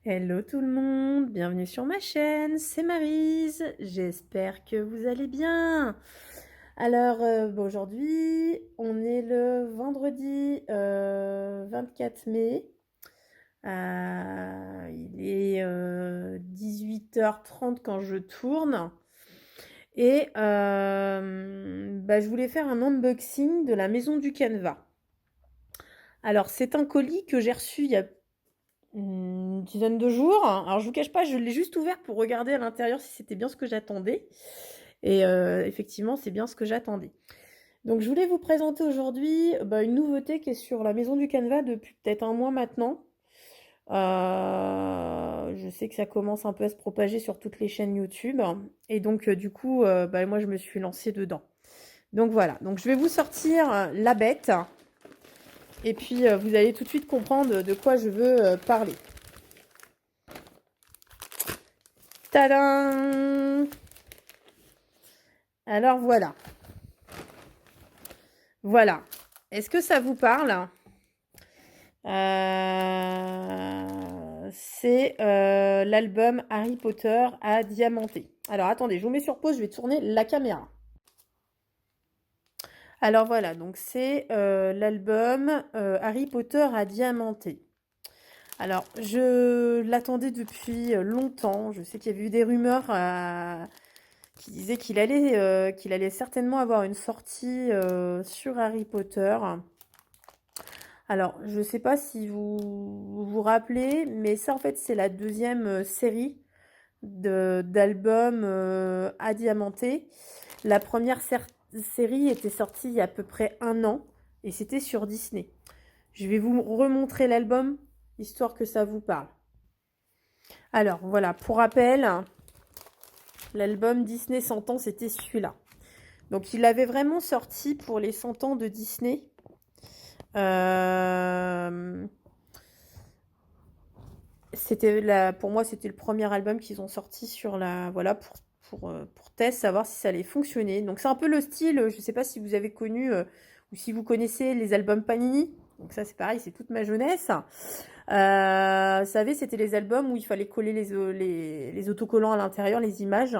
Hello tout le monde, bienvenue sur ma chaîne, c'est Maryse, j'espère que vous allez bien. Alors aujourd'hui, on est le vendredi 24 mai, il est 18h30 quand je tourne et je voulais faire un unboxing de la maison du Canva. Alors c'est un colis que j'ai reçu il y a une dizaine de jours. Alors je vous cache pas, je l'ai juste ouvert pour regarder à l'intérieur si c'était bien ce que j'attendais. Et effectivement, c'est bien ce que j'attendais. Donc je voulais vous présenter aujourd'hui une nouveauté qui est sur la maison du Canva depuis peut-être un mois maintenant. Je sais que ça commence un peu à se propager sur toutes les chaînes YouTube. Et donc du coup, moi je me suis lancée dedans. Donc voilà, donc je vais vous sortir la bête. Et puis vous allez tout de suite comprendre de quoi je veux parler. Tadam! Alors voilà. Voilà. Est-ce que ça vous parle? C'est l'album Harry Potter à diamanter. Alors attendez, je vous mets sur pause, je vais tourner la caméra. Alors voilà, donc c'est l'album Harry Potter à diamanter. Alors, je l'attendais depuis longtemps. Je sais qu'il y avait eu des rumeurs qui disaient qu'il allait certainement avoir une sortie sur Harry Potter. Alors, je ne sais pas si vous vous rappelez, mais ça, en fait, c'est la deuxième série d'albums à diamanter. La première série était sortie il y a à peu près un an, et c'était sur Disney. Je vais vous remontrer l'album, histoire que ça vous parle. Alors, voilà, pour rappel, l'album Disney 100 ans, c'était celui-là. Donc, il avait vraiment sorti pour les 100 ans de Disney. Pour moi, c'était le premier album qu'ils ont sorti sur la, voilà, pour test, savoir si ça allait fonctionner. Donc c'est un peu le style, je ne sais pas si vous avez connu ou si vous connaissez les albums Panini. Donc ça c'est pareil, c'est toute ma jeunesse. Vous savez, c'était les albums où il fallait coller les autocollants à l'intérieur, les images.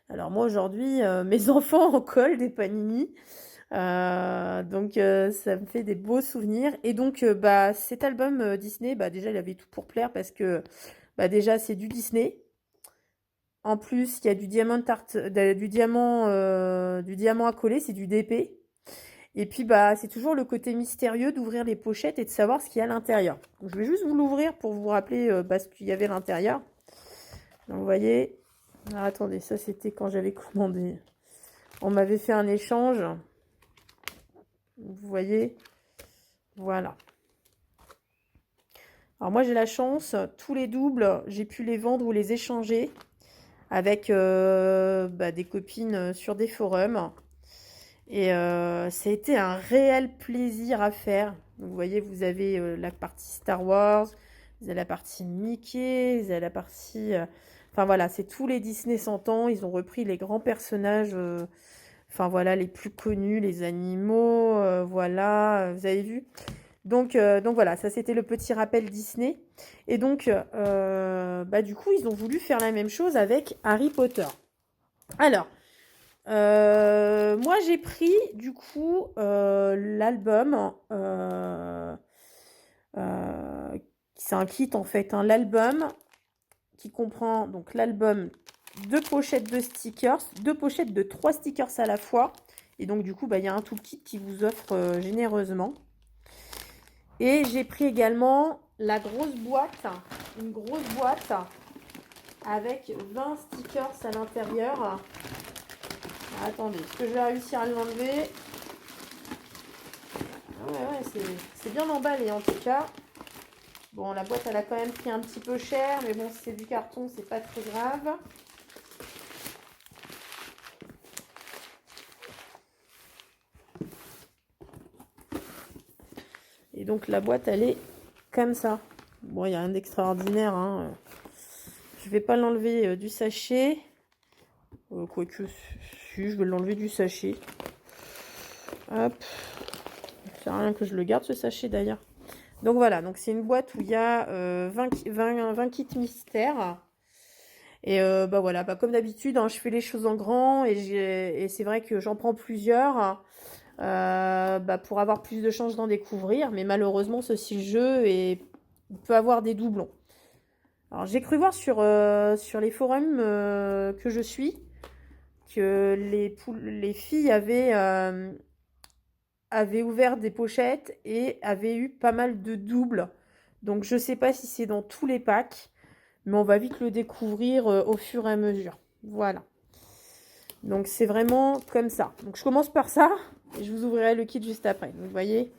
Alors moi aujourd'hui, mes enfants en collent des Panini. Ça me fait des beaux souvenirs. Et donc, cet album Disney, déjà, il avait tout pour plaire parce que, déjà, c'est du Disney. En plus, il y a du diamant à coller, c'est du DP. Et puis, c'est toujours le côté mystérieux d'ouvrir les pochettes et de savoir ce qu'il y a à l'intérieur. Donc, je vais juste vous l'ouvrir pour vous rappeler ce qu'il y avait à l'intérieur. Donc, vous voyez. Alors, attendez, ça, c'était quand j'avais commandé. On m'avait fait un échange. Vous voyez. Voilà. Alors moi j'ai la chance, tous les doubles, j'ai pu les vendre ou les échanger avec des copines sur des forums. Et ça a été un réel plaisir à faire. Donc, vous voyez, vous avez la partie Star Wars, vous avez la partie Mickey, vous avez la partie... Enfin voilà, c'est tous les Disney 100 ans. Ils ont repris les grands personnages, les plus connus, les animaux, voilà, vous avez vu. Donc voilà, ça c'était le petit rappel Disney. Et donc, du coup, ils ont voulu faire la même chose avec Harry Potter. Alors, moi j'ai pris du coup l'album. C'est un kit en fait, hein, l'album qui comprend donc l'album, deux pochettes de stickers, deux pochettes de 3 stickers à la fois. Et donc du coup, il y a un toolkit qui vous offre généreusement. Et j'ai pris également la grosse boîte, une grosse boîte avec 20 stickers à l'intérieur. Attendez, est-ce que je vais réussir à l'enlever? Ouais, c'est bien emballé en tout cas. Bon, la boîte, elle a quand même pris un petit peu cher, mais bon, si c'est du carton, c'est pas très grave. Et donc, la boîte, elle est comme ça. Bon, il n'y a rien d'extraordinaire, hein. Je vais pas l'enlever du sachet. Quoique, si, je vais l'enlever du sachet. Hop. Ça sert à rien que je le garde, ce sachet, d'ailleurs. Donc voilà, donc c'est une boîte où il y a 20 kits mystères. Et bah voilà, bah comme d'habitude, hein, je fais les choses en grand et c'est vrai que j'en prends plusieurs bah pour avoir plus de chances d'en découvrir. Mais malheureusement, ceci le jeu et il peut avoir des doublons. Alors j'ai cru voir sur les forums que je suis que les filles avaient ouvert des pochettes et avaient eu pas mal de doubles. Donc je sais pas si c'est dans tous les packs, mais on va vite le découvrir au fur et à mesure. Voilà. Donc c'est vraiment comme ça. Donc je commence par ça et je vous ouvrirai le kit juste après. Donc vous voyez,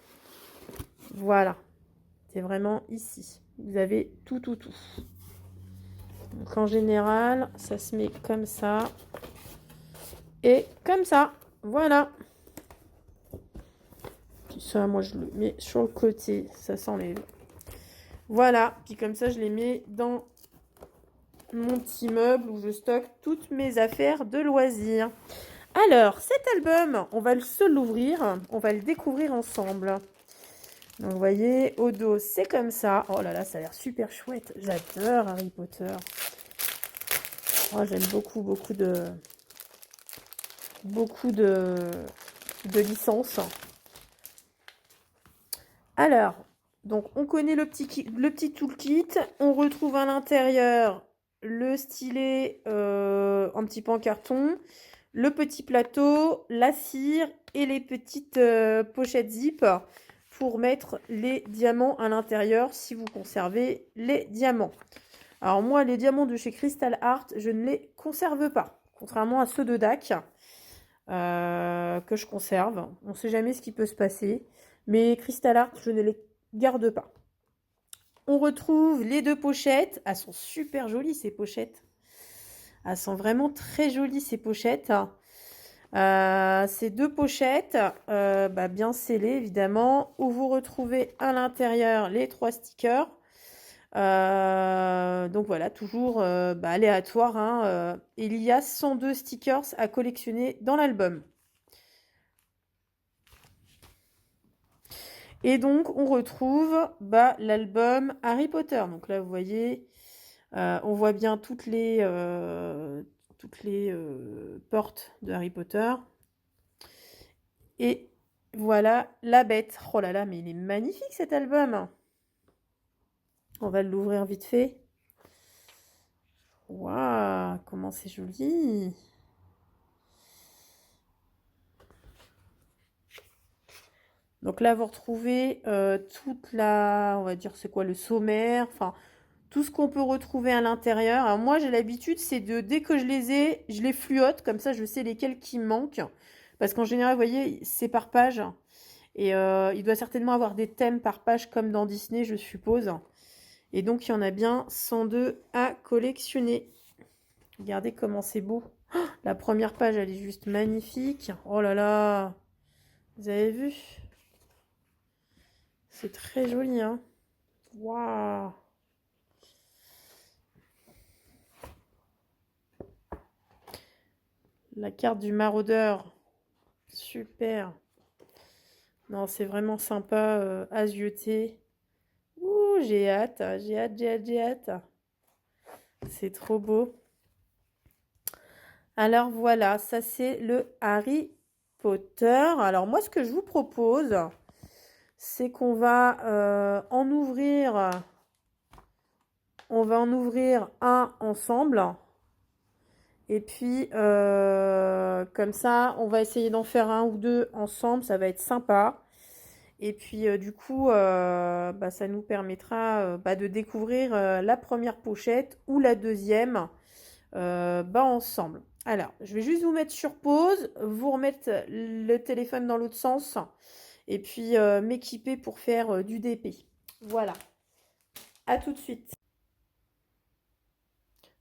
voilà. C'est vraiment ici. Vous avez tout. Donc en général, ça se met comme ça et comme ça. Voilà. Puis ça, moi je le mets sur le côté, ça s'enlève. Voilà. Puis comme ça, je les mets dans mon petit meuble où je stocke toutes mes affaires de loisirs. Alors, cet album, on va se l'ouvrir, on va le découvrir ensemble. Donc, vous voyez, au dos, c'est comme ça. Oh là là, ça a l'air super chouette. J'adore Harry Potter. Oh, j'aime beaucoup de licences. Alors, donc, on connaît le petit toolkit. On retrouve à l'intérieur le stylet un petit peu en carton, le petit plateau, la cire et les petites pochettes zip pour mettre les diamants à l'intérieur si vous conservez les diamants. Alors moi, les diamants de chez Crystal Art, je ne les conserve pas, contrairement à ceux de DAC que je conserve. On ne sait jamais ce qui peut se passer, mais Crystal Art, je ne les garde pas. On retrouve les deux pochettes. Elles sont super jolies ces pochettes. Elles sont vraiment très jolies ces pochettes. Ces deux pochettes, bah, bien scellées évidemment, où vous retrouvez à l'intérieur les 3 stickers. Donc voilà, toujours bah, aléatoire. Hein, il y a 102 stickers à collectionner dans l'album. Et donc on retrouve bah, l'album Harry Potter. Donc là vous voyez, on voit bien toutes les portes de Harry Potter. Et voilà la bête. Oh là là, mais il est magnifique cet album. On va l'ouvrir vite fait. Waouh, comment c'est joli. Donc là, vous retrouvez toute la, on va dire, c'est quoi le sommaire, enfin, tout ce qu'on peut retrouver à l'intérieur. Alors moi, j'ai l'habitude, c'est dès que je les ai, je les fluote, comme ça, je sais lesquels qui me manquent. Parce qu'en général, vous voyez, c'est par page. Et il doit certainement avoir des thèmes par page, comme dans Disney, je suppose. Et donc, il y en a bien 102 à collectionner. Regardez comment c'est beau. Oh, la première page, elle est juste magnifique. Oh là là. Vous avez vu? C'est très joli, hein. Waouh. La carte du maraudeur. Super. Non, c'est vraiment sympa à zioter. Ouh, j'ai hâte. J'ai hâte. C'est trop beau. Alors voilà, ça c'est le Harry Potter. Alors moi, ce que je vous propose, c'est qu'on va en ouvrir. On va en ouvrir un ensemble. Et puis, comme ça, on va essayer d'en faire un ou deux ensemble. Ça va être sympa. Et puis, du coup, bah, ça nous permettra bah, de découvrir la première pochette ou la deuxième bah, ensemble. Alors, je vais juste vous mettre sur pause, vous remettre le téléphone dans l'autre sens et puis m'équiper pour faire du DP. Voilà. À tout de suite.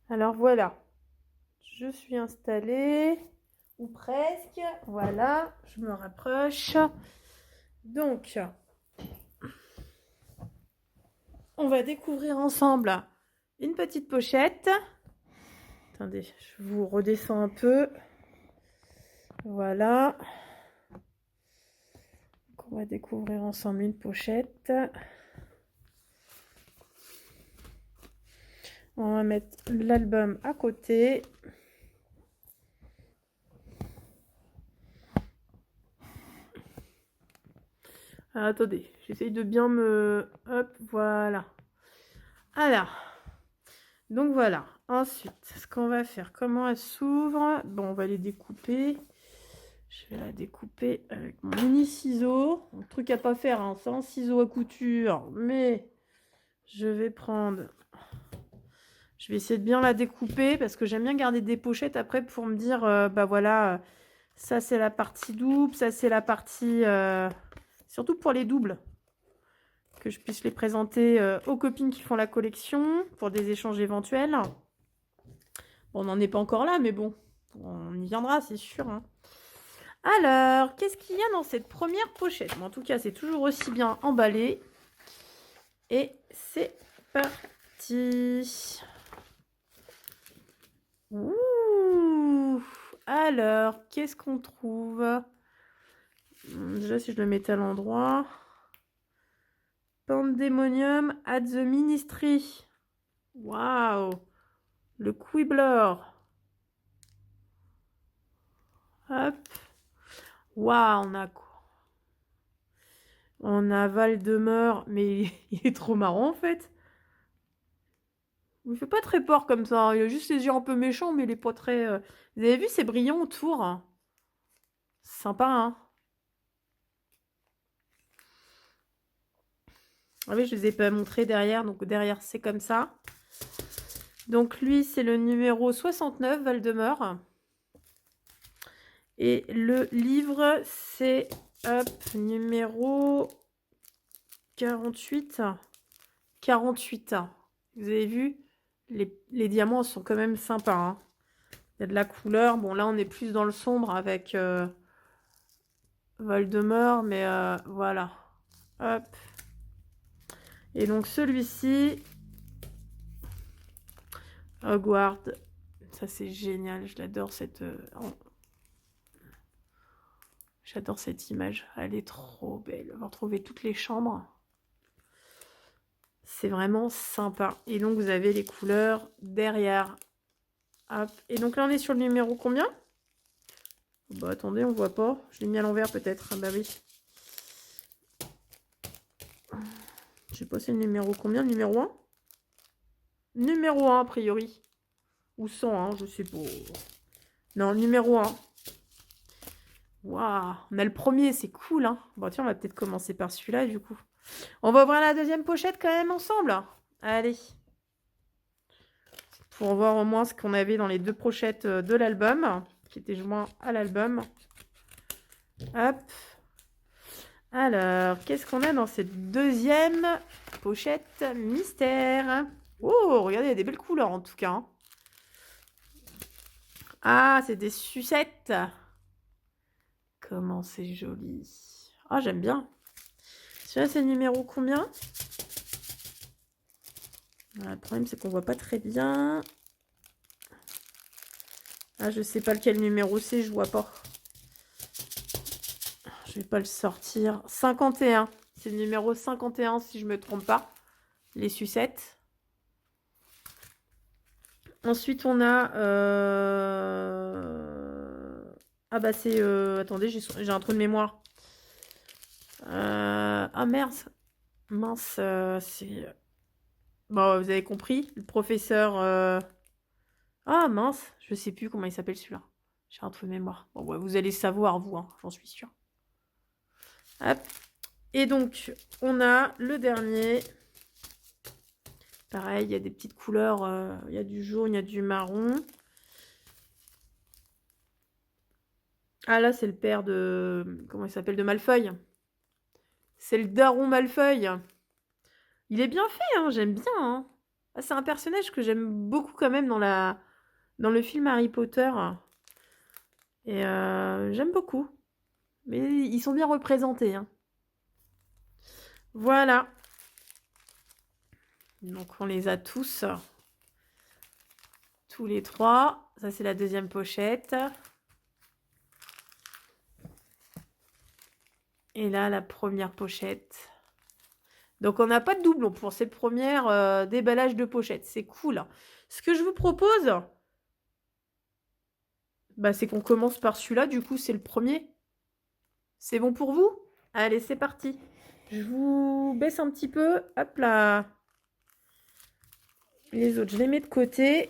Alors voilà, je suis installée, ou presque. Voilà, je me rapproche. Donc, on va découvrir ensemble une petite pochette. Attendez, je vous redescends un peu. Voilà. Donc, on va découvrir ensemble une pochette. On va mettre l'album à côté. Alors, attendez, j'essaye de bien me... Hop, voilà. Alors, donc voilà. Ensuite, ce qu'on va faire, comment elle s'ouvre? Bon, on va les découper. Je vais la découper avec mon mini ciseau. Un truc à pas faire, hein, sans ciseau à couture. Mais je vais prendre... Je vais essayer de bien la découper parce que j'aime bien garder des pochettes après pour me dire, bah voilà, ça c'est la partie double, ça c'est la partie... surtout pour les doubles. Que je puisse les présenter aux copines qui font la collection pour des échanges éventuels. Bon, on n'en est pas encore là, mais bon, on y viendra, c'est sûr. Hein. Alors, qu'est-ce qu'il y a dans cette première pochette? En tout cas, c'est toujours aussi bien emballé. Et c'est parti. Ouh! Alors, qu'est-ce qu'on trouve? Déjà, si je le mettais à l'endroit. Pandemonium at the Ministry. Waouh! Le Quibbler. Hop. Waouh, on a Val-de-Meur, mais il est trop marrant en fait. Il fait pas très peur comme ça. Il a juste les yeux un peu méchants, mais il est pas très... Vous avez vu, c'est brillant autour. Sympa, hein? Ah oui, je ne les ai pas montrés derrière. Donc derrière, c'est comme ça. Donc lui, c'est le numéro 69, Val-de-Meur. Et le livre, c'est numéro 48. 48. Vous avez vu, les diamants sont quand même sympas. Hein. Il y a de la couleur. Bon, là, on est plus dans le sombre avec Val-de-Meur, mais voilà. Hop. Et donc, celui-ci, Hogwarts. Ça, c'est génial. Je l'adore, cette... J'adore cette image. Elle est trop belle. On va retrouver toutes les chambres. C'est vraiment sympa. Et donc, vous avez les couleurs derrière. Hop. Et donc là, on est sur le numéro combien? Bah, attendez, on voit pas. Je l'ai mis à l'envers, peut-être. Ah, bah oui. Je sais pas, c'est le numéro combien? Le numéro 1? Numéro 1, a priori. Ou 100, hein, je sais pas. Non, numéro 1. Waouh, on a le premier, c'est cool, hein. Bon, tiens, on va peut-être commencer par celui-là, du coup. On va ouvrir la deuxième pochette quand même ensemble. Allez. Pour voir au moins ce qu'on avait dans les deux pochettes de l'album, qui étaient joints à l'album. Hop. Alors, qu'est-ce qu'on a dans cette deuxième pochette mystère? Oh, regardez, il y a des belles couleurs en tout cas. Hein. Ah, c'est des sucettes. Comment c'est joli. Ah, j'aime bien. Celui-là, c'est le numéro combien? Le problème, c'est qu'on voit pas très bien. Ah, je sais pas lequel numéro c'est, je vois pas. Je vais pas le sortir. 51. C'est le numéro 51, si je me trompe pas. Les sucettes. Ensuite, on a... Ah bah c'est... Attendez, j'ai un trou de mémoire. Ah merde. Mince, c'est... Bon, vous avez compris. Le professeur... Ah mince, je sais plus comment il s'appelle celui-là. J'ai un trou de mémoire. Bon, ouais, vous allez savoir, vous, hein, j'en suis sûre. Hop. Et donc, on a le dernier. Pareil, il y a des petites couleurs. Il y a du jaune, il y a du marron. Ah là, c'est le père de... Comment il s'appelle? De Malfeuille. C'est le daron Malfeuille. Il est bien fait, hein, j'aime bien. Hein. Ah, c'est un personnage que j'aime beaucoup quand même dans le film Harry Potter. Et j'aime beaucoup. Mais ils sont bien représentés. Hein. Voilà. Donc on les a tous. Tous les trois. Ça, c'est la deuxième pochette. Et là, la première pochette. Donc, on n'a pas de doublon pour ces premières déballages de pochettes. C'est cool. Ce que je vous propose, bah, c'est qu'on commence par celui-là. Du coup, c'est le premier. C'est bon pour vous? Allez, c'est parti. Je vous baisse un petit peu. Hop là. Les autres, je les mets de côté.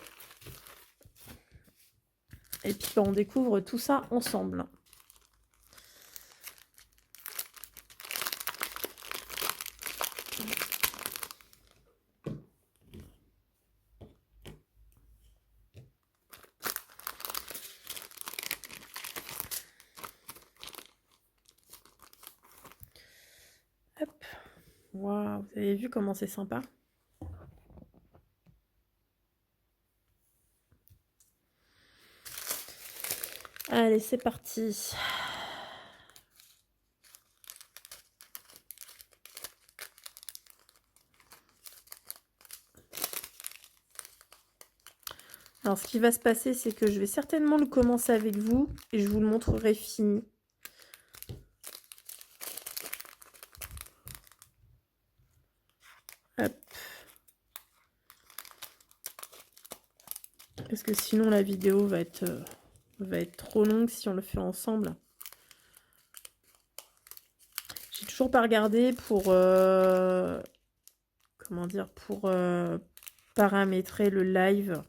Et puis, bah, on découvre tout ça ensemble. Hop. Waouh, vous avez vu comment c'est sympa? Allez, c'est parti. Alors, ce qui va se passer, c'est que je vais certainement le commencer avec vous et je vous le montrerai fini. Hop. Parce que sinon, la vidéo va être trop longue si on le fait ensemble. J'ai toujours pas regardé pour... comment dire? Pour paramétrer le live.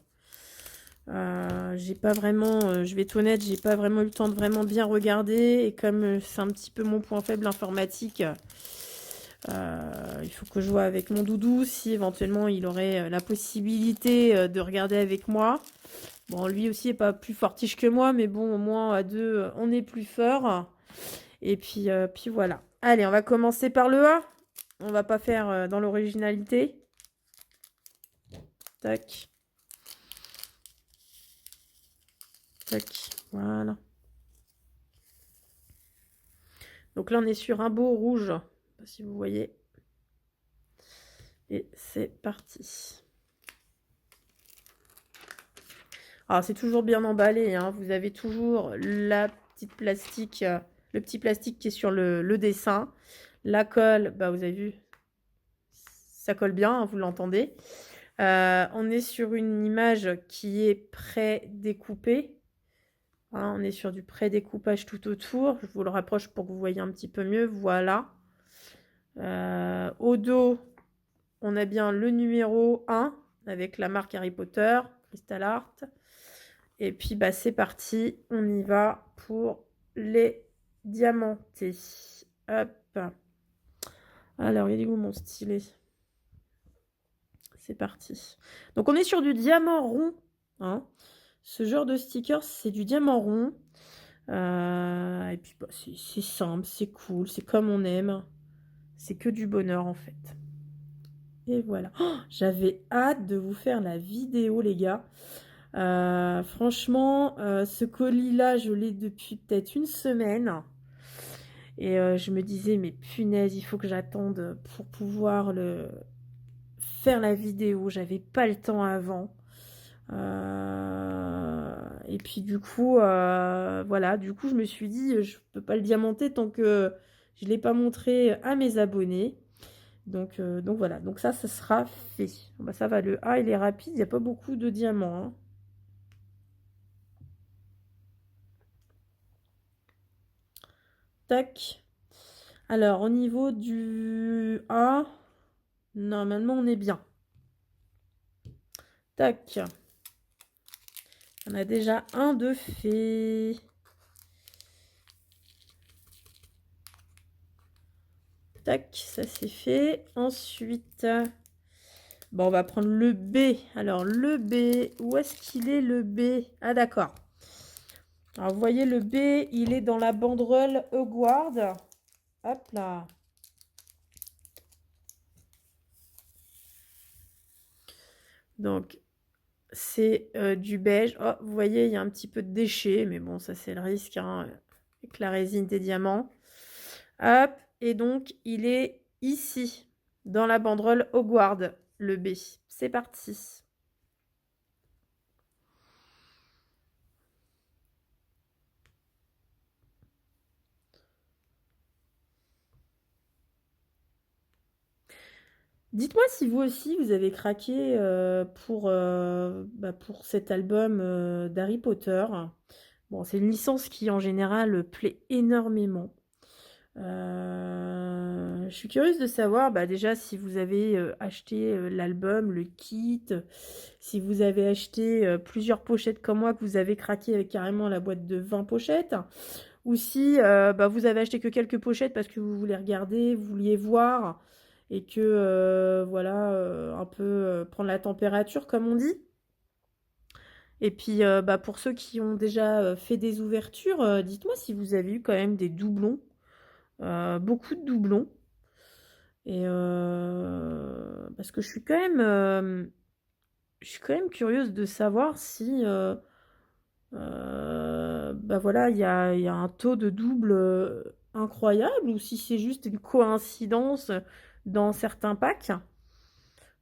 J'ai pas vraiment, je vais être honnête, j'ai pas vraiment eu le temps de vraiment bien regarder. Et comme c'est un petit peu mon point faible informatique, il faut que je vois avec mon doudou si éventuellement il aurait la possibilité de regarder avec moi. Bon, lui aussi n'est pas plus fortiche que moi, mais bon, au moins à deux, on est plus fort. Et puis voilà. Allez, on va commencer par le A. On va pas faire dans l'originalité. Tac. Tac. Voilà. Donc là, on est sur un beau rouge. Je sais pas si vous voyez. Et c'est parti. Alors, c'est toujours bien emballé. Hein. Vous avez toujours la petite plastique, le petit plastique qui est sur le dessin. La colle, bah, vous avez vu, ça colle bien, hein, vous l'entendez. On est sur une image qui est pré-découpée. Hein, on est sur du pré-découpage tout autour. Je vous le rapproche pour que vous voyez un petit peu mieux. Voilà. Au dos, on a bien le numéro 1 avec la marque Harry Potter, Crystal Art. Et puis, bah, c'est parti. On y va pour les diamantés. Hop. Alors, il est où mon stylet? C'est parti. Donc, on est sur du diamant rond. Hein. Ce genre de sticker, c'est du diamant rond. Et puis, bah, c'est simple, c'est cool, c'est comme on aime. C'est que du bonheur, en fait. Et voilà. Oh, j'avais hâte de vous faire la vidéo, les gars. Franchement, ce colis-là, je l'ai depuis peut-être une semaine. Et je me disais, mais punaise, il faut que j'attende pour pouvoir faire la vidéo. J'avais pas le temps avant. Et puis du coup, voilà, du coup, je me suis dit, je peux pas le diamanter tant que je l'ai pas montré à mes abonnés. Donc voilà, donc ça sera fait. Bah, ça va, le A, il est rapide, il n'y a pas beaucoup de diamants. Hein. Tac. Alors, au niveau du A, normalement, on est bien. Tac. On a déjà un de fait. Tac, ça c'est fait. Ensuite, bon, on va prendre le B. Alors, le B, où est-ce qu'il est le B? Ah, d'accord. Alors, vous voyez, le B, il est dans la banderole Hogwarts. Hop là. Donc, c'est du beige. Oh, vous voyez, il y a un petit peu de déchets, mais bon, ça c'est le risque, hein, avec la résine des diamants. Hop, et donc, il est ici, dans la banderole Hogwarts, le B. C'est parti. Dites-moi si vous aussi, vous avez craqué pour cet album d'Harry Potter. Bon, c'est une licence qui, en général, plaît énormément. Je suis curieuse de savoir, bah, déjà, si vous avez acheté l'album, le kit, si vous avez acheté plusieurs pochettes comme moi, que vous avez craqué avec carrément la boîte de 20 pochettes, ou si bah, vous avez acheté que quelques pochettes parce que vous voulez regarder, vous vouliez voir, et que, voilà, un peu prendre la température, comme on dit. Et puis, bah, pour ceux qui ont déjà fait des ouvertures, dites-moi si vous avez eu quand même des doublons, beaucoup de doublons. Et parce que je suis quand même curieuse de savoir si, bah voilà, il y a un taux de double incroyable ou si c'est juste une coïncidence dans certains packs.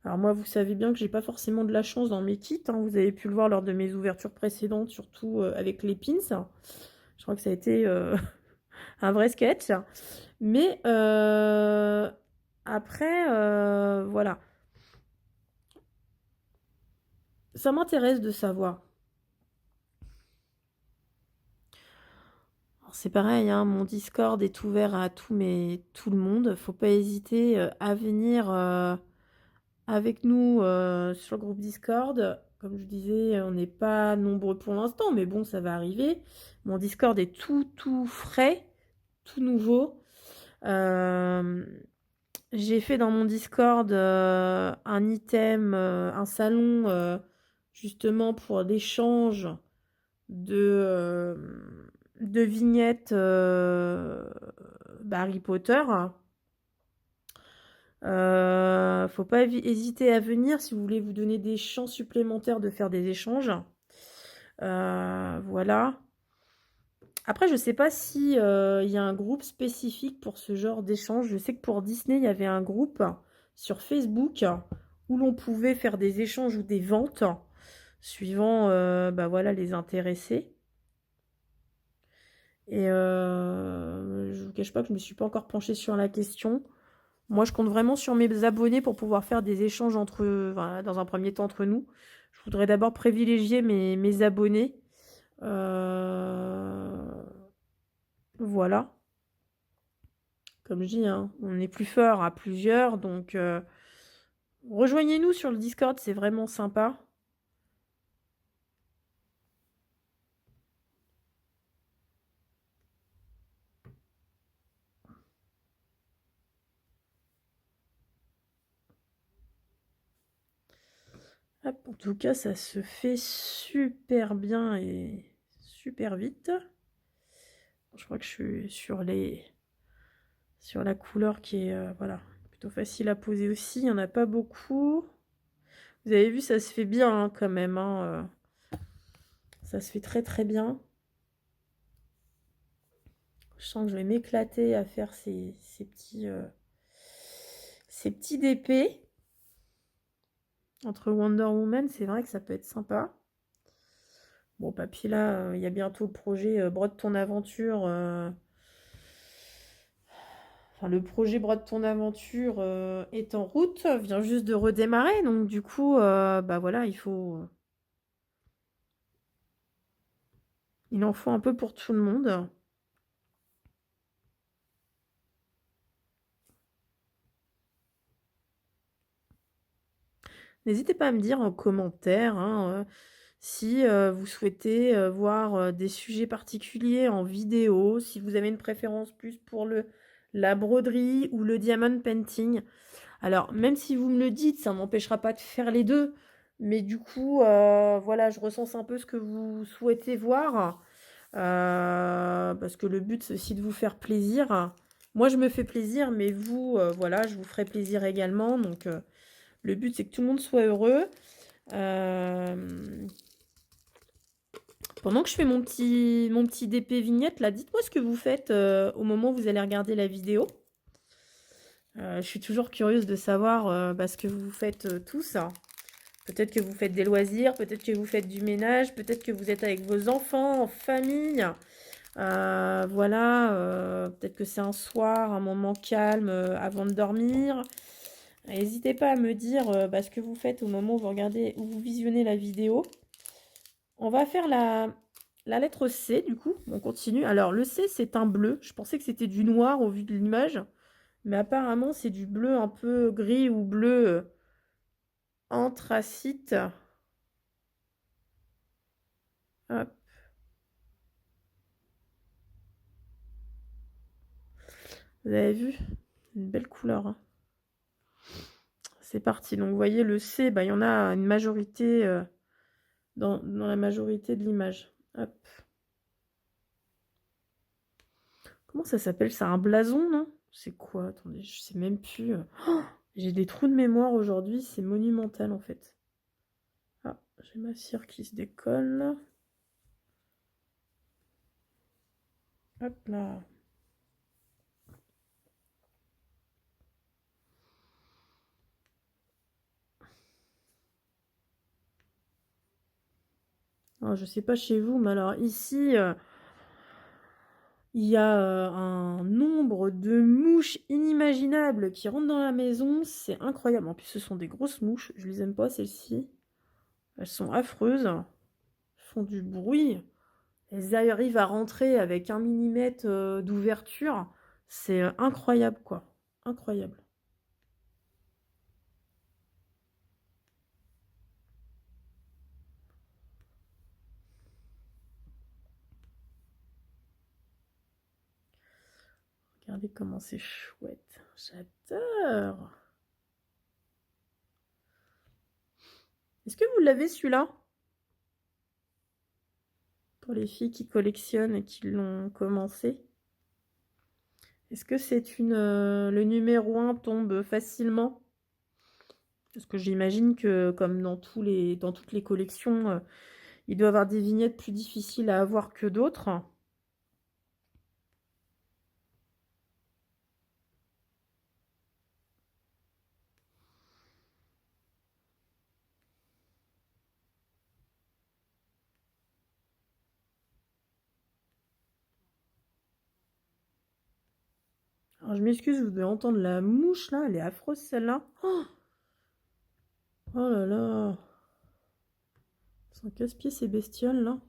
Alors moi, vous savez bien que j'ai pas forcément de la chance dans mes kits, hein. Vous avez pu le voir lors de mes ouvertures précédentes, surtout avec les pins. Je crois que ça a été un vrai sketch. Mais après, voilà. Ça m'intéresse de savoir. Alors, c'est pareil, hein, mon Discord est ouvert à tout le monde. Faut pas hésiter à venir avec nous sur le groupe Discord. Comme je disais, on n'est pas nombreux pour l'instant, mais bon, ça va arriver. Mon Discord est tout frais, tout nouveau. Euh, j'ai fait dans mon Discord un item, un salon justement pour l'échange de, euh, de vignettes Harry Potter. Faut pas hésiter à venir si vous voulez vous donner des chances supplémentaires de faire des échanges. Voilà. Après, je sais pas si il y a un groupe spécifique pour ce genre d'échange. Je sais que pour Disney, il y avait un groupe sur Facebook où l'on pouvait faire des échanges ou des ventes suivant bah voilà, les intéressés. Et je vous cache pas que je me suis pas encore penchée sur la question. Moi, je compte vraiment sur mes abonnés pour pouvoir faire des échanges enfin, dans un premier temps entre nous. Je voudrais d'abord privilégier mes abonnés. Euh, voilà. Comme je dis, hein, on est plus fort à plusieurs, donc rejoignez-nous sur le Discord, c'est vraiment sympa. Hop, en tout cas, ça se fait super bien et super vite. Je crois que je suis sur la couleur qui est voilà, plutôt facile à poser aussi. Il n'y en a pas beaucoup. Vous avez vu, ça se fait bien hein, quand même. Hein, ça se fait très très bien. Je sens que je vais m'éclater à faire ces petits DP. Entre Wonder Woman, c'est vrai que ça peut être sympa. Bon, papy, là, il y a bientôt le projet Brode ton aventure. Enfin, le projet Brode ton aventure est en route, vient juste de redémarrer. Donc, du coup, bah voilà, il en faut un peu pour tout le monde. N'hésitez pas à me dire en commentaire hein, si vous souhaitez voir des sujets particuliers en vidéo, si vous avez une préférence plus pour la broderie ou le diamond painting. Alors, même si vous me le dites, ça ne m'empêchera pas de faire les deux. Mais du coup, voilà, je recense un peu ce que vous souhaitez voir. Parce que le but, c'est aussi de vous faire plaisir. Moi, je me fais plaisir, mais vous, voilà, je vous ferai plaisir également. Donc, le but, c'est que tout le monde soit heureux. Pendant que je fais mon petit DP vignette, là, dites-moi ce que vous faites au moment où vous allez regarder la vidéo. Je suis toujours curieuse de savoir ce que vous faites tous. Peut-être que vous faites des loisirs, peut-être que vous faites du ménage, peut-être que vous êtes avec vos enfants, en famille. Voilà, peut-être que c'est un soir, un moment calme avant de dormir. N'hésitez pas à me dire ce que vous faites au moment où vous regardez, où vous visionnez la vidéo. On va faire la lettre C, du coup. On continue. Alors, le C, c'est un bleu. Je pensais que c'était du noir au vu de l'image. Mais apparemment, c'est du bleu un peu gris ou bleu anthracite. Hop. Vous avez vu? Une belle couleur, hein. C'est parti. Donc, vous voyez, le C, il y en a une majorité dans la majorité de l'image. Hop. Comment ça s'appelle? C'est un blason, non? C'est quoi? Attendez, je sais même plus. Oh, j'ai des trous de mémoire aujourd'hui, c'est monumental en fait. Ah, j'ai ma cire qui se décolle. Hop là. Alors, je sais pas chez vous, mais alors ici, il y a un nombre de mouches inimaginables qui rentrent dans la maison. C'est incroyable. En plus, ce sont des grosses mouches. Je les aime pas, celles-ci. Elles sont affreuses. Elles font du bruit. Elles arrivent à rentrer avec 1 mm d'ouverture. C'est incroyable, quoi. Incroyable. Regardez comment c'est chouette. J'adore. Est-ce que vous l'avez celui-là? Pour les filles qui collectionnent et qui l'ont commencé. Est-ce que c'est le numéro 1 tombe facilement? Parce que j'imagine que comme dans toutes les collections, il doit y avoir des vignettes plus difficiles à avoir que d'autres. Alors je m'excuse, vous devez entendre la mouche là, elle est affreuse celle-là. Oh, oh là là. Elles sont casse-pieds ces bestioles là.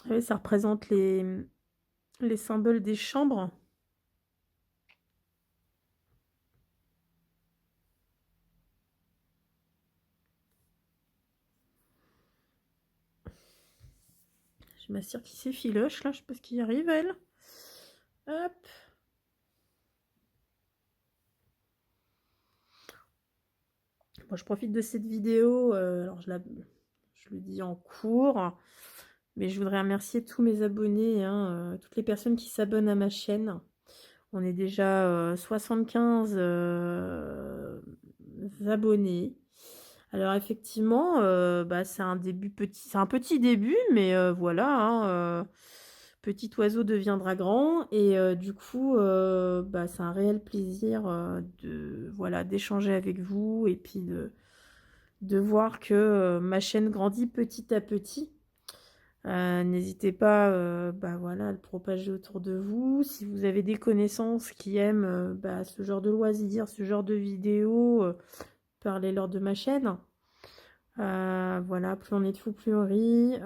Ah oui, ça représente les symboles des chambres. J'ai ma cire qui s'effiloche là, je sais pas ce qui arrive à elle. Hop. Bon, je profite de cette vidéo, alors je le dis en cours, mais je voudrais remercier tous mes abonnés, hein, toutes les personnes qui s'abonnent à ma chaîne. On est déjà 75 abonnés. Alors effectivement, c'est un petit début, mais voilà, hein, petit oiseau deviendra grand et du coup, c'est un réel plaisir d'échanger avec vous et puis de voir que ma chaîne grandit petit à petit. N'hésitez pas à le propager autour de vous. Si vous avez des connaissances qui aiment ce genre de loisirs, ce genre de vidéos, parlez-leur de ma chaîne. Voilà, plus on est de fous, plus on rit.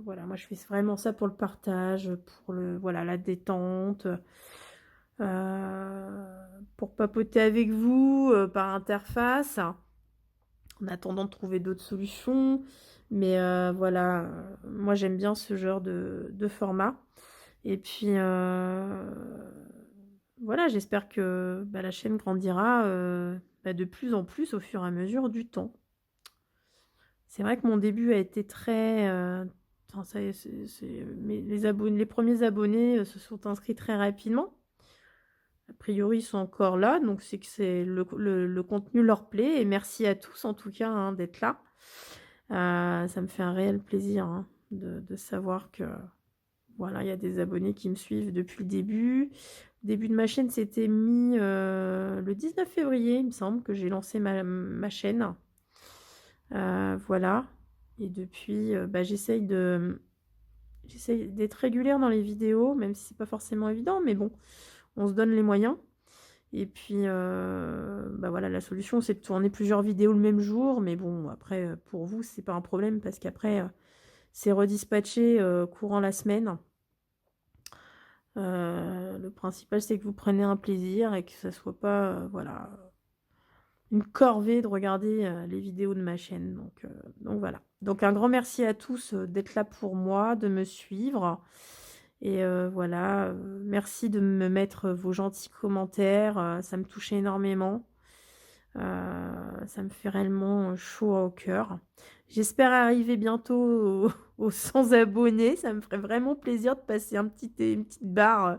Voilà, moi je fais vraiment ça pour le partage, pour la détente, pour papoter avec vous par interface, en attendant de trouver d'autres solutions. Mais voilà, moi j'aime bien ce genre de format. Et puis voilà, j'espère que la chaîne grandira de plus en plus au fur et à mesure du temps. C'est vrai que mon début a été très... mais les premiers abonnés se sont inscrits très rapidement. A priori, ils sont encore là, donc c'est que le contenu leur plaît. Et merci à tous, en tout cas, hein, d'être là. Ça me fait un réel plaisir hein, de savoir que voilà, il y a des abonnés qui me suivent depuis le début. Le début de ma chaîne, c'était le 19 février, il me semble, que j'ai lancé ma chaîne. Voilà. Et depuis, bah, j'essaye d'être régulière dans les vidéos, même si c'est pas forcément évident, mais bon, on se donne les moyens. Et puis, bah voilà, la solution, c'est de tourner plusieurs vidéos le même jour. Mais bon, après, pour vous, c'est pas un problème parce qu'après, c'est redispatché courant la semaine. Le principal, c'est que vous preniez un plaisir et que ça soit pas, voilà, une corvée de regarder les vidéos de ma chaîne. Donc voilà. Donc un grand merci à tous d'être là pour moi, de me suivre. Et voilà, merci de me mettre vos gentils commentaires. Ça me touche énormément. Ça me fait réellement chaud au cœur. J'espère arriver bientôt aux 100 abonnés. Ça me ferait vraiment plaisir de passer une petite barre,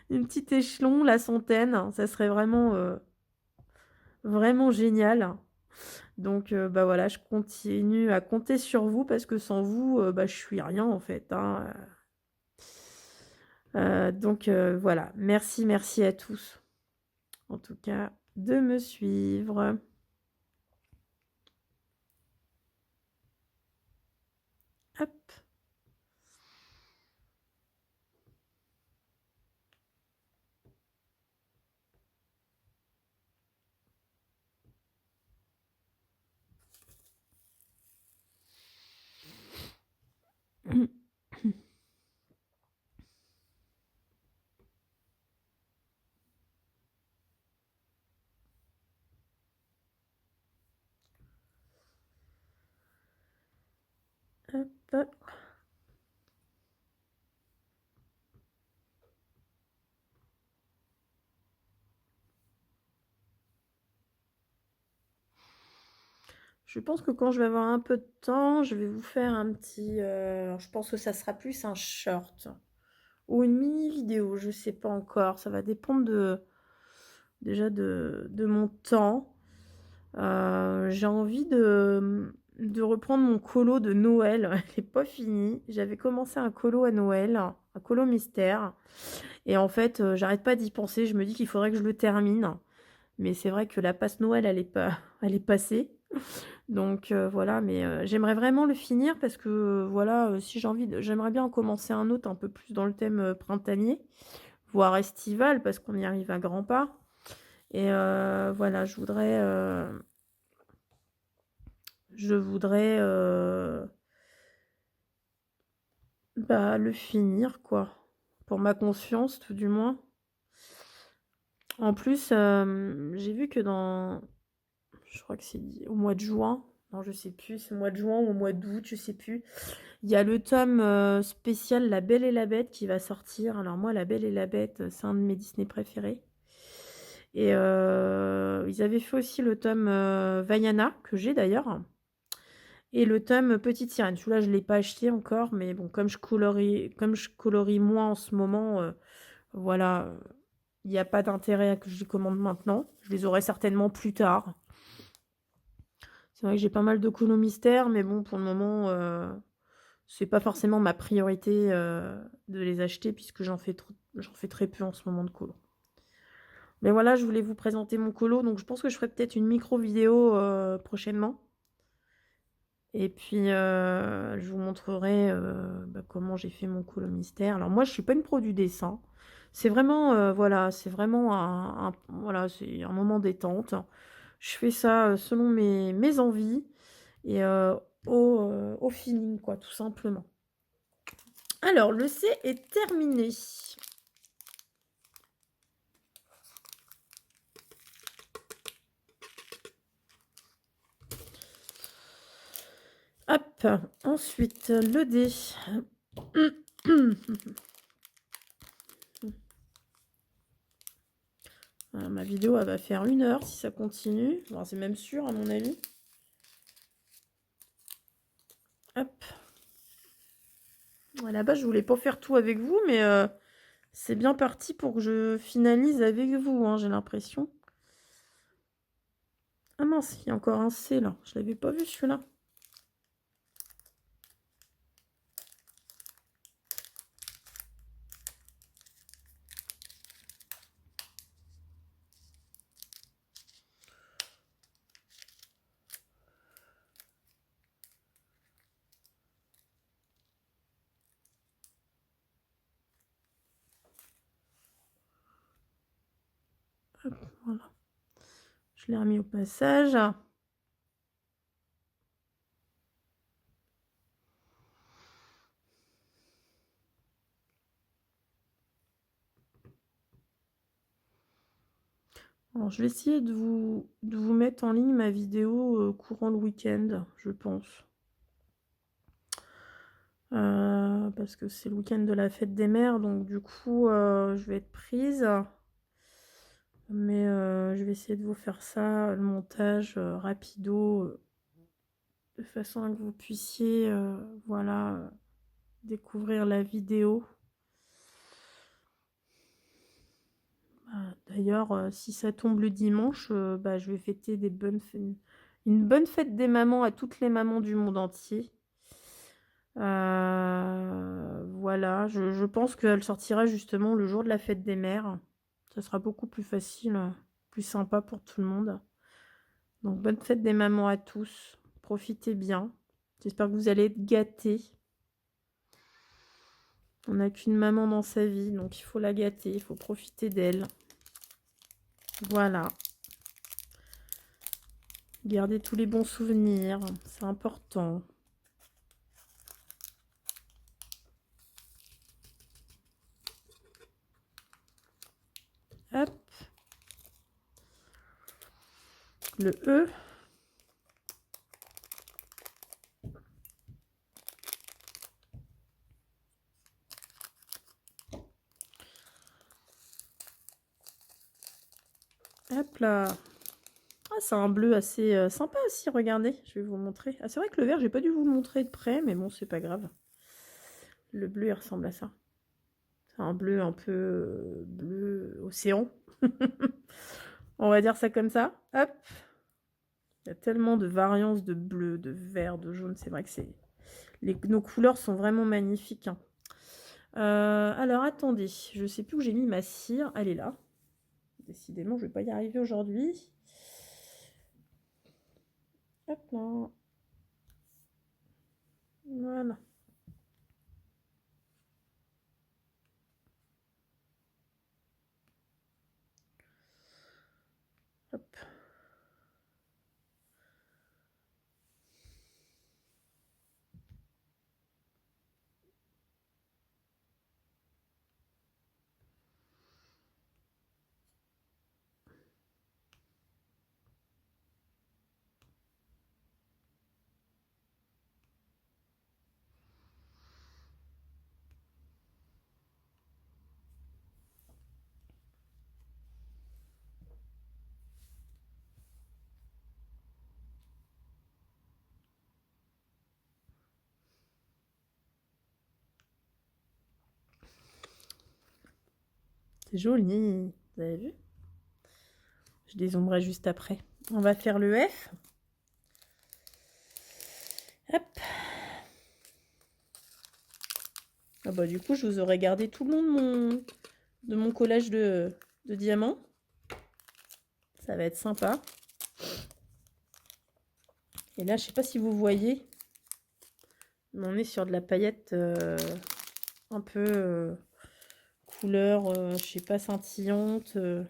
une petite échelon, la centaine. Ça serait vraiment génial. Donc, bah voilà, je continue à compter sur vous parce que sans vous, bah, je suis rien en fait, hein. Donc, voilà, merci à tous, en tout cas, de me suivre. Hop. Hop. Je pense que quand je vais avoir un peu de temps, je vais vous faire un petit... je pense que ça sera plus un short ou une mini vidéo, je sais pas encore. Ça va dépendre déjà de mon temps. J'ai envie de reprendre mon colo de Noël. Elle n'est pas finie. J'avais commencé un colo à Noël, un colo mystère. Et en fait, j'arrête pas d'y penser. Je me dis qu'il faudrait que je le termine. Mais c'est vrai que la passe Noël, elle est pas, elle est passée. Donc voilà, mais j'aimerais vraiment le finir parce que voilà, si j'aimerais bien en commencer un autre un peu plus dans le thème printanier, voire estival, parce qu'on y arrive à grands pas. Et voilà, je voudrais bah, le finir, quoi. Pour ma conscience, tout du moins. En plus, j'ai vu que je crois que c'est au mois de juin, non, je sais plus, c'est au mois de juin ou au mois d'août, je sais plus. Il y a le tome spécial La Belle et la Bête qui va sortir. Alors moi, La Belle et la Bête, c'est un de mes Disney préférés. Et ils avaient fait aussi le tome Vaiana, que j'ai d'ailleurs. Et le tome Petite Sirène. Celui-là, je ne l'ai pas acheté encore, mais bon, comme je colorie moins en ce moment, voilà, il n'y a pas d'intérêt à que je les commande maintenant. Je les aurai certainement plus tard. C'est vrai que j'ai pas mal de colos mystères, mais bon, pour le moment, c'est pas forcément ma priorité de les acheter, puisque j'en fais très peu en ce moment de colos. Mais voilà, je voulais vous présenter mon colo, donc je pense que je ferai peut-être une micro vidéo prochainement. Et puis, je vous montrerai bah, comment j'ai fait mon colo mystère. Alors moi, je suis pas une pro du dessin. C'est vraiment, voilà, c'est vraiment voilà, c'est un moment détente. Je fais ça selon mes envies et au feeling, quoi, tout simplement. Alors, le C est terminé. Hop, ensuite, le D. Ma vidéo, elle va faire 1 heure si ça continue. Bon, c'est même sûr, à mon avis. Hop. À la base, je voulais pas faire tout avec vous, mais c'est bien parti pour que je finalise avec vous, hein, j'ai l'impression. Ah mince, il y a encore un C, là. Je l'avais pas vu, celui-là. Hop, voilà. Je l'ai remis au passage. Alors, je vais essayer de vous mettre en ligne ma vidéo courant le week-end, je pense. Parce que c'est le week-end de la fête des mères, donc du coup, je vais être prise. Mais je vais essayer de vous faire ça, le montage rapido, de façon à que vous puissiez, voilà, découvrir la vidéo. D'ailleurs, si ça tombe le dimanche, je vais fêter une bonne fête des mamans à toutes les mamans du monde entier. Voilà, je pense qu'elle sortira justement le jour de la fête des mères. Ça sera beaucoup plus facile, plus sympa pour tout le monde. Donc bonne fête des mamans à tous. Profitez bien. J'espère que vous allez être gâtés. On n'a qu'une maman dans sa vie, donc il faut la gâter, il faut profiter d'elle. Voilà. Gardez tous les bons souvenirs, c'est important. Hop. Le E. Hop là. Ah, c'est un bleu assez sympa aussi, regardez. Je vais vous montrer. Ah, c'est vrai que le vert, j'ai pas dû vous le montrer de près, mais bon, c'est pas grave. Le bleu, il ressemble à ça. C'est un bleu un peu bleu océan. On va dire ça comme ça. Hop. Il y a tellement de variances de bleu, de vert, de jaune. C'est vrai que nos couleurs sont vraiment magnifiques. Hein. Alors, attendez. Je sais plus où j'ai mis ma cire. Elle est là. Décidément, je vais pas y arriver aujourd'hui. Hop là. Voilà. Hop. C'est joli. Vous avez vu? Je désombrerai juste après. On va faire le F. Hop. Ah bah du coup, je vous aurais gardé tout le long de mon collage de diamants. Ça va être sympa. Et là, je sais pas si vous voyez, mais on est sur de la paillette un peu couleur, je sais pas, scintillante. Je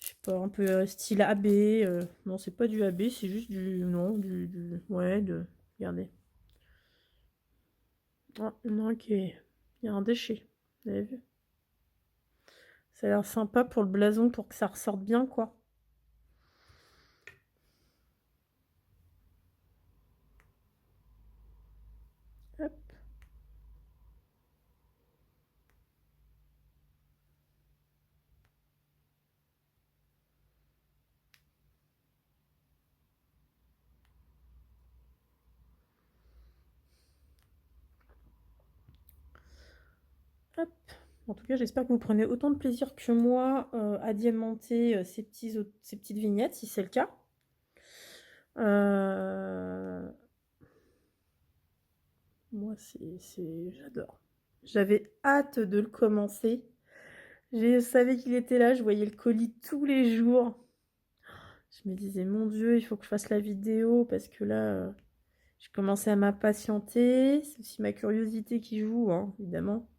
sais pas, un peu style AB. Non, c'est pas du AB, c'est juste du... Non, ouais, regardez. Ah, non, ok. Il y a un déchet. Vous avez vu? Ça a l'air sympa pour le blason, pour que ça ressorte bien, quoi. Hop. Hop. En tout cas, j'espère que vous prenez autant de plaisir que moi à diamanter ces petites vignettes, si c'est le cas. Moi, j'adore. J'avais hâte de le commencer. Je savais qu'il était là, je voyais le colis tous les jours. Je me disais, mon Dieu, il faut que je fasse la vidéo parce que là, je commençais à m'impatienter. C'est aussi ma curiosité qui joue, hein, évidemment.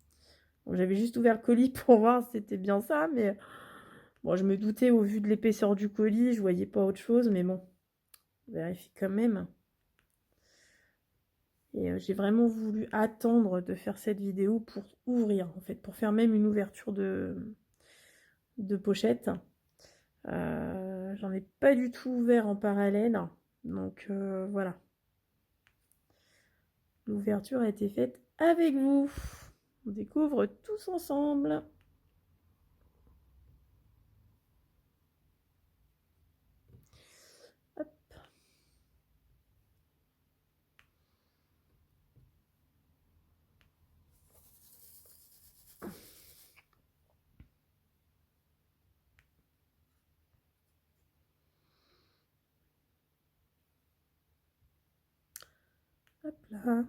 J'avais juste ouvert le colis pour voir si c'était bien ça, mais Bon, je me doutais au vu de l'épaisseur du colis, je voyais pas autre chose, mais bon, on vérifie quand même. Et j'ai vraiment voulu attendre de faire cette vidéo pour ouvrir, en fait, pour faire même une ouverture de pochette. J'en ai pas du tout ouvert en parallèle, donc voilà. L'ouverture a été faite avec vous. On découvre tous ensemble. Hop. Hop là.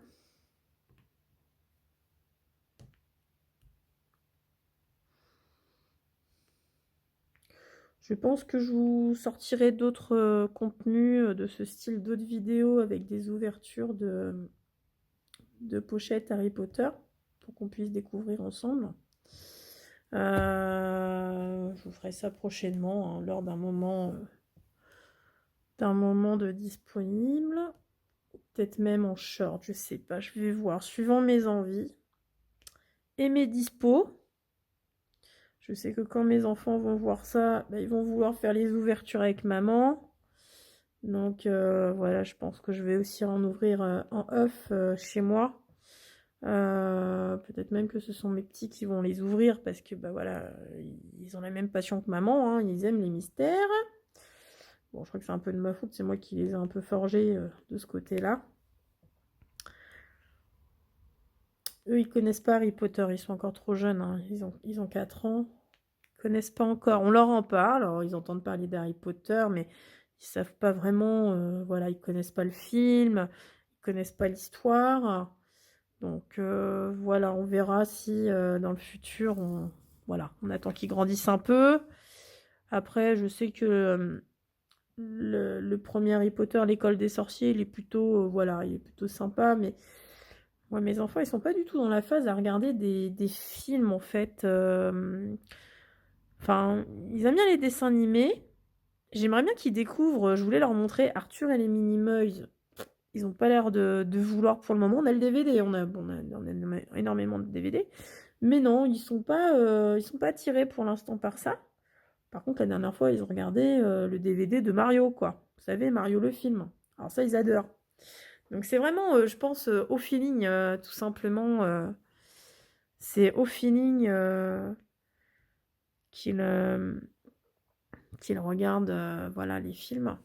Je pense que je vous sortirai d'autres contenus de ce style, d'autres vidéos avec des ouvertures de pochettes Harry Potter pour qu'on puisse découvrir ensemble. Je vous ferai ça prochainement, hein, lors d'un moment de disponible. Peut-être même en short, je sais pas, je vais voir, suivant mes envies et mes dispos. Je sais que quand mes enfants vont voir ça, bah, ils vont vouloir faire les ouvertures avec maman. Donc voilà, je pense que je vais aussi en ouvrir en off chez moi. Peut-être même que ce sont mes petits qui vont les ouvrir parce que bah voilà, ils ont la même passion que maman, hein, ils aiment les mystères. Bon, je crois que c'est un peu de ma faute, c'est moi qui les ai un peu forgés de ce côté-là. Eux, ils connaissent pas Harry Potter, ils sont encore trop jeunes, hein. Ils ont 4 ans. Ils connaissent pas encore. On leur en parle, alors ils entendent parler d'Harry Potter, mais ils savent pas vraiment, voilà, ils connaissent pas le film, ils connaissent pas l'histoire. Donc voilà, on verra si dans le futur, voilà, on attend qu'ils grandissent un peu. Après, je sais que le premier Harry Potter, l'école des sorciers, il est plutôt, voilà, il est plutôt sympa, mais moi, mes enfants, ils sont pas du tout dans la phase à regarder des films, en fait. Enfin, ils aiment bien les dessins animés. J'aimerais bien qu'ils découvrent, je voulais leur montrer Arthur et les Minimoys. Ils n'ont pas l'air de vouloir pour le moment. On a le DVD, on a énormément de DVD. Mais non, ils sont pas attirés pour l'instant par ça. Par contre, la dernière fois, ils ont regardé le DVD de Mario, quoi. Vous savez, Mario le film. Alors ça, ils adorent. Donc c'est vraiment, je pense, au feeling, tout simplement. C'est au feeling qu'ils regardent voilà, les films.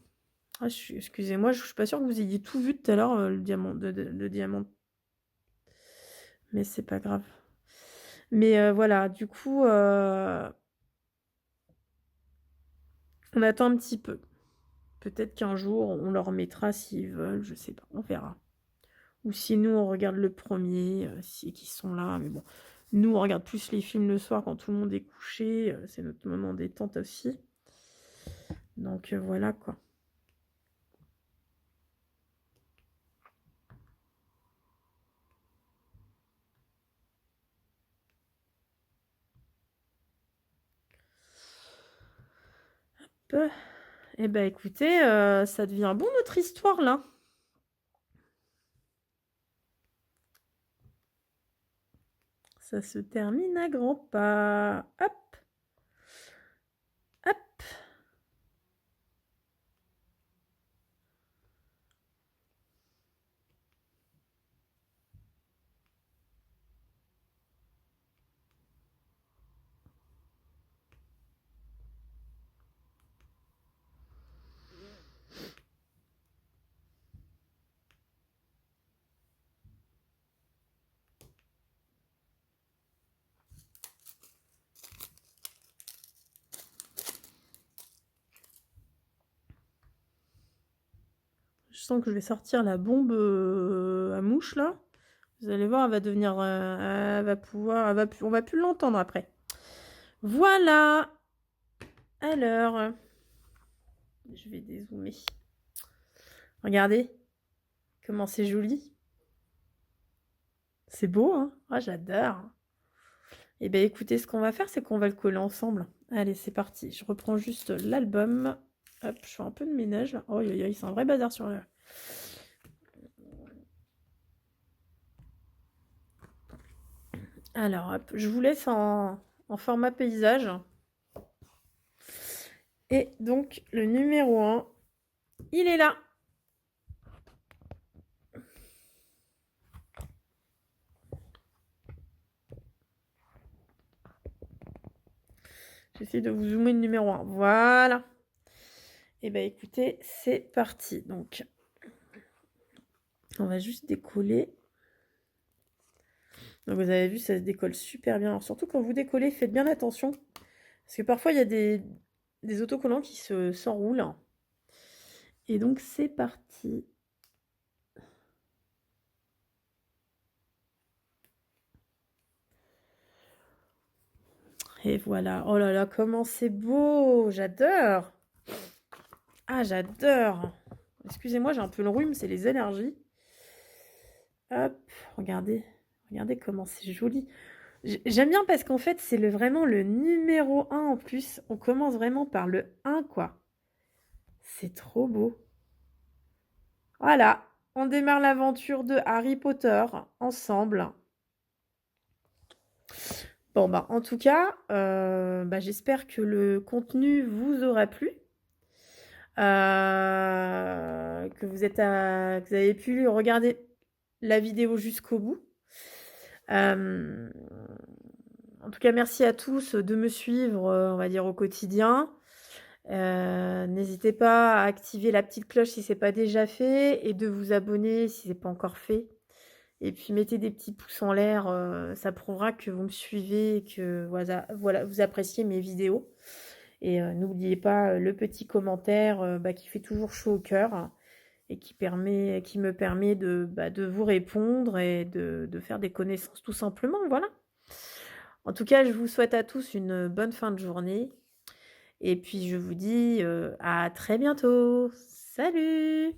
Ah, excusez-moi, je suis pas sûre que vous ayez tout vu tout à l'heure, le diamant, le diamant. Mais c'est pas grave. Mais voilà, du coup, on attend un petit peu. Peut-être qu'un jour, on leur mettra s'ils veulent, je sais pas, on verra. Ou si nous, on regarde le premier, si qui sont là. Mais bon, nous, on regarde plus les films le soir quand tout le monde est couché. C'est notre moment détente aussi. Donc voilà quoi. Hop. Eh ben écoutez, ça devient bon notre histoire là. Ça se termine à grands pas. Hop. Hop. Je sens que je vais sortir la bombe à mouche là. Vous allez voir, elle va devenir, elle va pouvoir, on va plus l'entendre après. Voilà. Alors, je vais dézoomer. Regardez comment c'est joli. C'est beau, hein? Ah, j'adore. Eh bien, écoutez, ce qu'on va faire, c'est qu'on va le coller ensemble. Allez, c'est parti. Je reprends juste l'album. Hop, je fais un peu de ménage là. Oh, c'est un vrai bazar sur le... Alors, hop, je vous laisse en format paysage. Et donc, le numéro 1, il est là. J'essaie de vous zoomer le numéro 1. Voilà. Et bien, écoutez, c'est parti. Donc, on va juste décoller. Donc, vous avez vu, ça se décolle super bien. Alors, surtout quand vous décollez, faites bien attention. Parce que parfois, il y a des autocollants qui s'enroulent. Et donc, c'est parti. Et voilà. Oh là là, comment c'est beau. J'adore. Ah, j'adore. Excusez-moi, j'ai un peu le rhume, c'est les allergies. Hop, regardez. Regardez comment c'est joli. J'aime bien parce qu'en fait, c'est vraiment le numéro 1 en plus. On commence vraiment par le 1, quoi. C'est trop beau. Voilà, on démarre l'aventure de Harry Potter ensemble. Bon, bah, en tout cas, j'espère que le contenu vous aura plu. Que vous avez pu regarder la vidéo jusqu'au bout. En tout cas, merci à tous de me suivre, on va dire, au quotidien. N'hésitez pas à activer la petite cloche si ce n'est pas déjà fait et de vous abonner si ce n'est pas encore fait. Et puis mettez des petits pouces en l'air, ça prouvera que vous me suivez et que voilà, vous appréciez mes vidéos. Et n'oubliez pas le petit commentaire qui fait toujours chaud au cœur et qui me permet de vous répondre et de faire des connaissances tout simplement. Voilà. En tout cas, je vous souhaite à tous une bonne fin de journée. Et puis je vous dis à très bientôt. Salut!